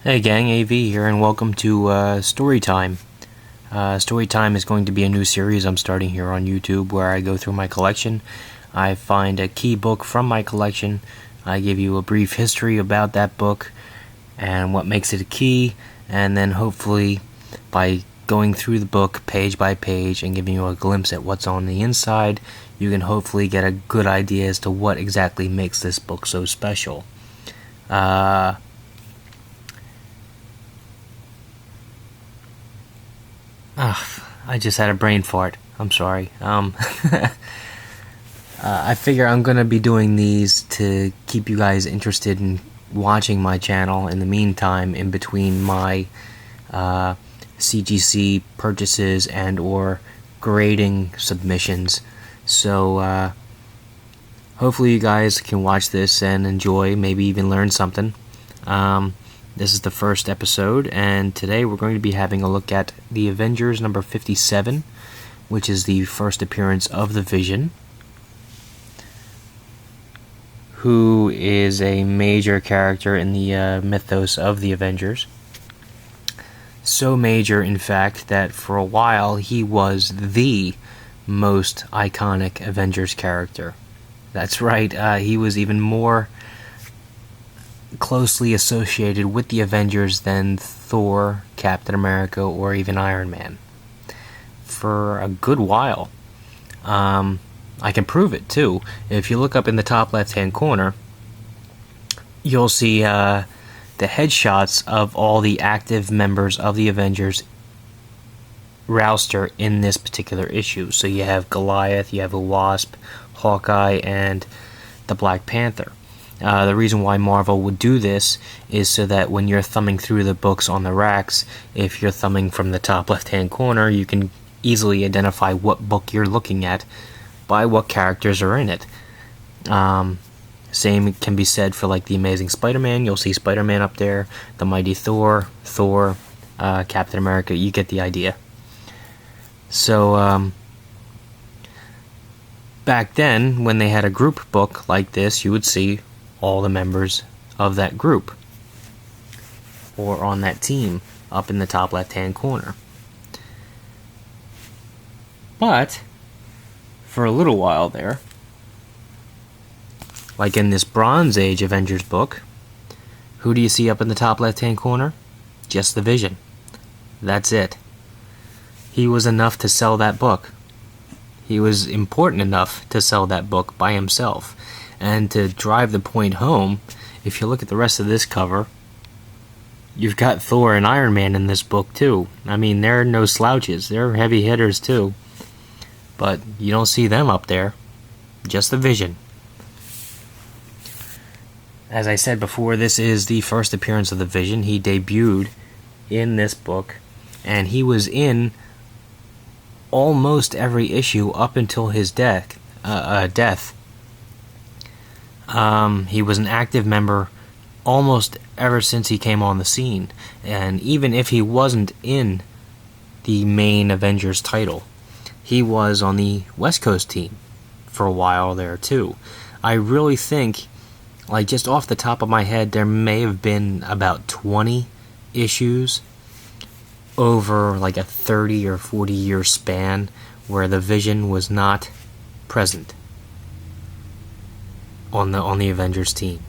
Hey gang, AV here, and welcome to Storytime. Storytime is going to be a new series I'm starting here on YouTube where I go through my collection. I find a key book from my collection. I give you a brief history about that book and what makes it a key, and then hopefully by going through the book page by page and giving you a glimpse at what's on the inside, you can hopefully get a good idea as to what exactly makes this book so special. I just had a brain fart. I'm sorry. I figure I'm gonna be doing these to keep you guys interested in watching my channel in the meantime, in between my CGC purchases and or grading submissions. So hopefully you guys can watch this and enjoy, maybe even learn something. This is the first episode, and today we're going to be having a look at the Avengers number 57, which is the first appearance of the Vision, who is a major character in the mythos of the Avengers. So major, in fact, that for a while he was the most iconic Avengers character. That's right, he was even more closely associated with the Avengers than Thor, Captain America, or even Iron Man. For a good while. I can prove it too. If you look up in the top left hand corner, you'll see the headshots of all the active members of the Avengers roster in this particular issue. So you have Goliath, you have a Wasp, Hawkeye, and the Black Panther. The reason why Marvel would do this is so that when you're thumbing through the books on the racks, if you're thumbing from the top left-hand corner, you can easily identify what book you're looking at by what characters are in it. Same can be said for like the Amazing Spider-Man. You'll see Spider-Man up there, the Mighty Thor, Captain America. You get the idea. So back then, when they had a group book like this, you would see all the members of that group or on that team up in the top left hand corner. But for a little while there, like in this Bronze Age Avengers book, who do you see up in the top left hand corner? Just the Vision. That's it. He was enough to sell that book. He was important enough to sell that book by himself. And to drive the point home, if you look at the rest of this cover, you've got Thor and Iron Man in this book too. I mean, they're no slouches. They're heavy hitters too. But you don't see them up there. Just the Vision. As I said before, this is the first appearance of the Vision. He debuted in this book, and he was in almost every issue up until his death. He was an active member almost ever since he came on the scene, and even if he wasn't in the main Avengers title, he was on the West Coast team for a while there too. I really think, like just off the top of my head, there may have been about 20 issues over like a 30 or 40 year span where the Vision was not present on the Avengers team.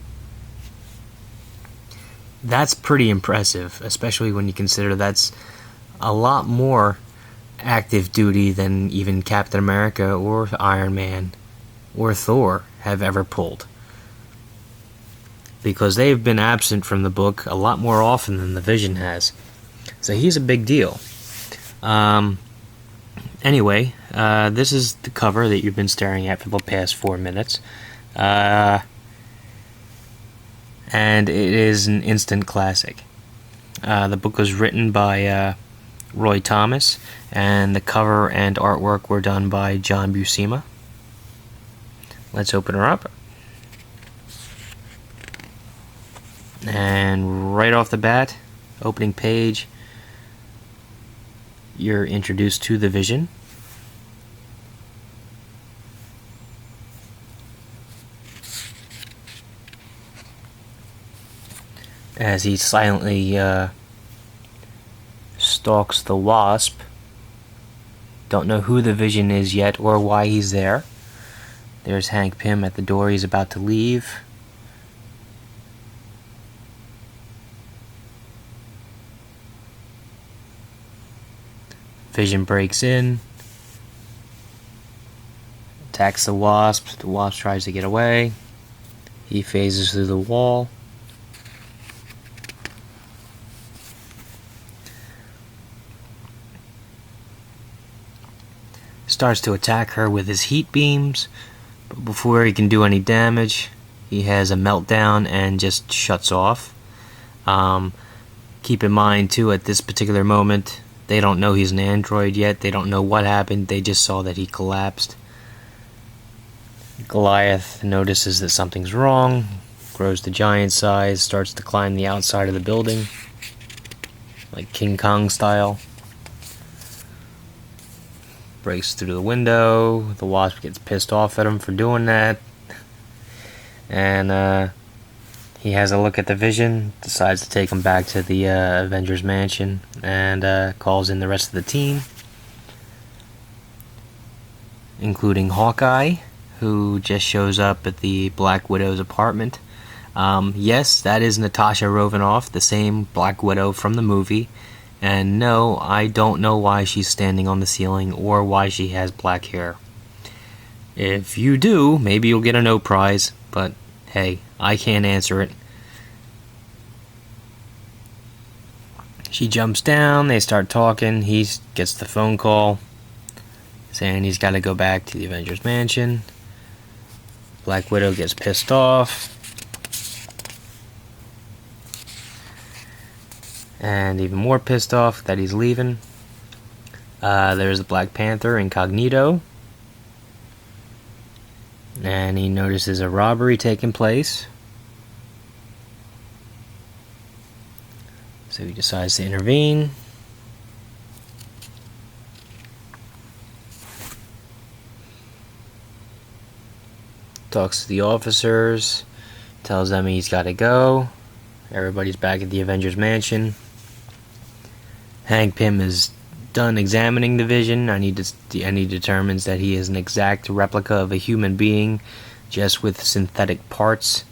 That's pretty impressive, especially when you consider that's a lot more active duty than even Captain America or Iron Man or Thor have ever pulled, because they've been absent from the book a lot more often than the Vision has. So he's a big deal. Anyway, this is the cover that you've been staring at for the past 4 minutes. And it is an instant classic. The book was written by Roy Thomas, and the cover and artwork were done by John Buscema. Let's open her up. And right off the bat, opening page, you're introduced to the Vision. as he silently stalks the Wasp. Don't know who the Vision is yet or why he's there. There's Hank Pym at the door. He's about to leave. Vision breaks in, attacks the Wasp. The Wasp tries to get away. He phases through the wall. Starts to attack her with his heat beams, but before he can do any damage, he has a meltdown and just shuts off. Keep in mind too, at this particular moment, they don't know he's an android yet. They don't know what happened. They just saw that he collapsed. Goliath notices that something's wrong, grows to giant size, starts to climb the outside of the building, like King Kong style. Breaks through the window. The Wasp gets pissed off at him for doing that. And he has a look at the Vision, decides to take him back to the Avengers mansion, and calls in the rest of the team, including Hawkeye, who just shows up at the Black Widow's apartment. Yes, that is Natasha Romanoff, the same Black Widow from the movie. And no, I don't know why she's standing on the ceiling or why she has black hair. If you do, maybe you'll get a no prize, but hey, I can't answer it. She jumps down, they start talking, he gets the phone call saying he's got to go back to the Avengers mansion. Black Widow gets pissed off. And even more pissed off that he's leaving. There's the Black Panther, Incognito. And he notices a robbery taking place. So he decides to intervene. Talks to the officers. Tells them he's got to go. Everybody's back at the Avengers mansion. Hank Pym is done examining the Vision, and he determines that he is an exact replica of a human being, just with synthetic parts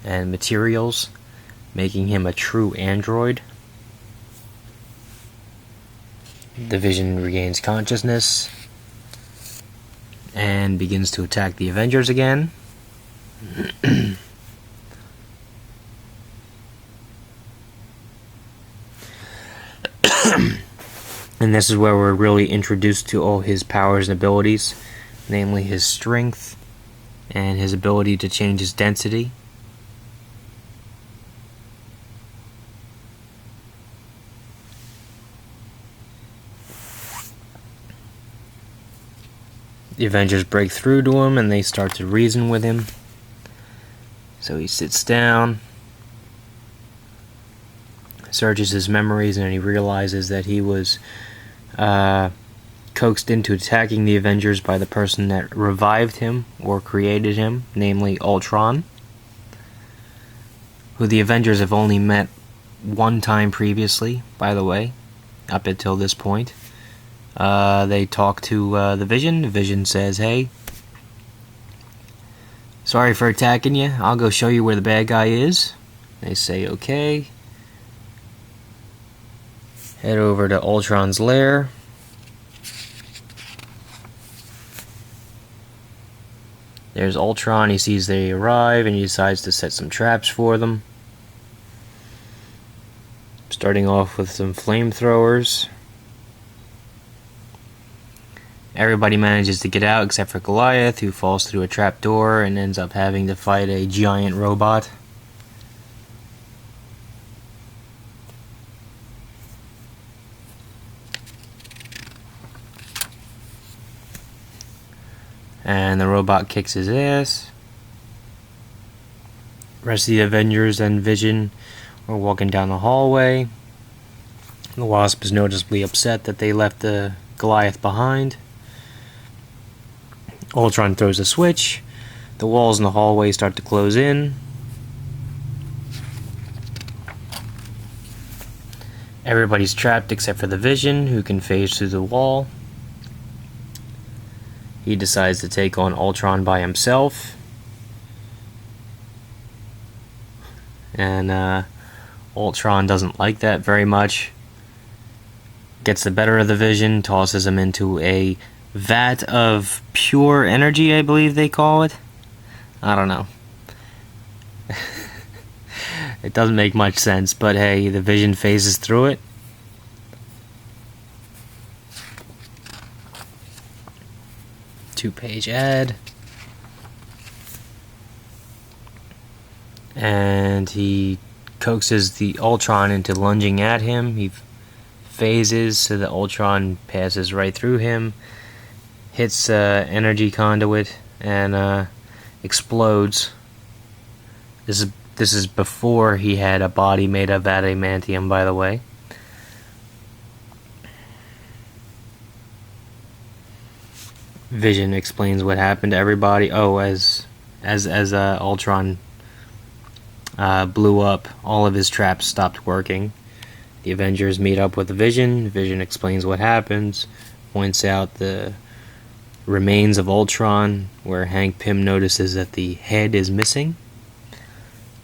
and materials, making him a true android. The Vision regains consciousness and begins to attack the Avengers again. And this is where we're really introduced to all his powers and abilities, namely his strength and his ability to change his density. The Avengers break through to him and they start to reason with him. So he sits down, searches his memories, and he realizes that he was coaxed into attacking the Avengers by the person that revived him or created him, namely Ultron, who the Avengers have only met one time previously, by the way, up until this point. They talk to the Vision. The Vision says, "Hey, sorry for attacking you. I'll go show you where the bad guy is." They say, "Okay." Head over to Ultron's lair. There's Ultron. He sees they arrive and he decides to set some traps for them. Starting off with some flamethrowers. Everybody manages to get out except for Goliath, who falls through a trapdoor and ends up having to fight a giant robot. And the robot kicks his ass. The rest of the Avengers and Vision are walking down the hallway. The Wasp is noticeably upset that they left the Goliath behind. Ultron throws a switch. The walls in the hallway start to close in. Everybody's trapped except for the Vision, who can phase through the wall. He decides to take on Ultron by himself. And Ultron doesn't like that very much. Gets the better of the Vision, tosses him into a vat of pure energy, I believe they call it. I don't know. It doesn't make much sense, but hey, the Vision phases through it. Two-page ad. And he coaxes the Ultron into lunging at him. He phases so the Ultron passes right through him, hits energy conduit, and explodes. This is before he had a body made of adamantium, by the way. Vision explains what happened to everybody. Oh, as Ultron blew up, all of his traps stopped working. The Avengers meet up with the Vision. Vision explains what happens, points out the remains of Ultron, where Hank Pym notices that the head is missing.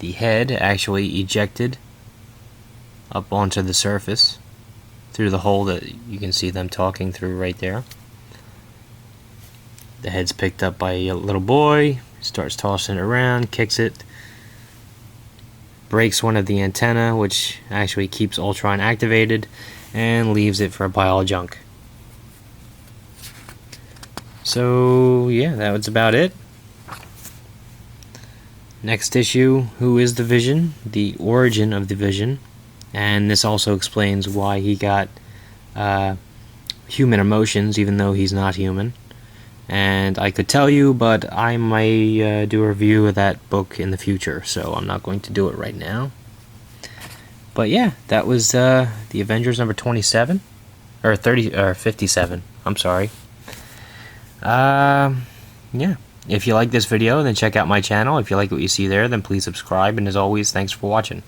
The head actually ejected up onto the surface through the hole that you can see them talking through right there. The head's picked up by a little boy, starts tossing it around, kicks it, breaks one of the antenna, which actually keeps Ultron activated, and leaves it for a pile of junk. So yeah, that was about it. Next issue, who is the Vision? The origin of the Vision. And this also explains why he got human emotions, even though he's not human. And I could tell you, but I may do a review of that book in the future, so I'm not going to do it right now. But yeah, that was the Avengers number 27. Or 30, or 57. I'm sorry. Yeah. If you like this video, then check out my channel. If you like what you see there, then please subscribe. And as always, thanks for watching.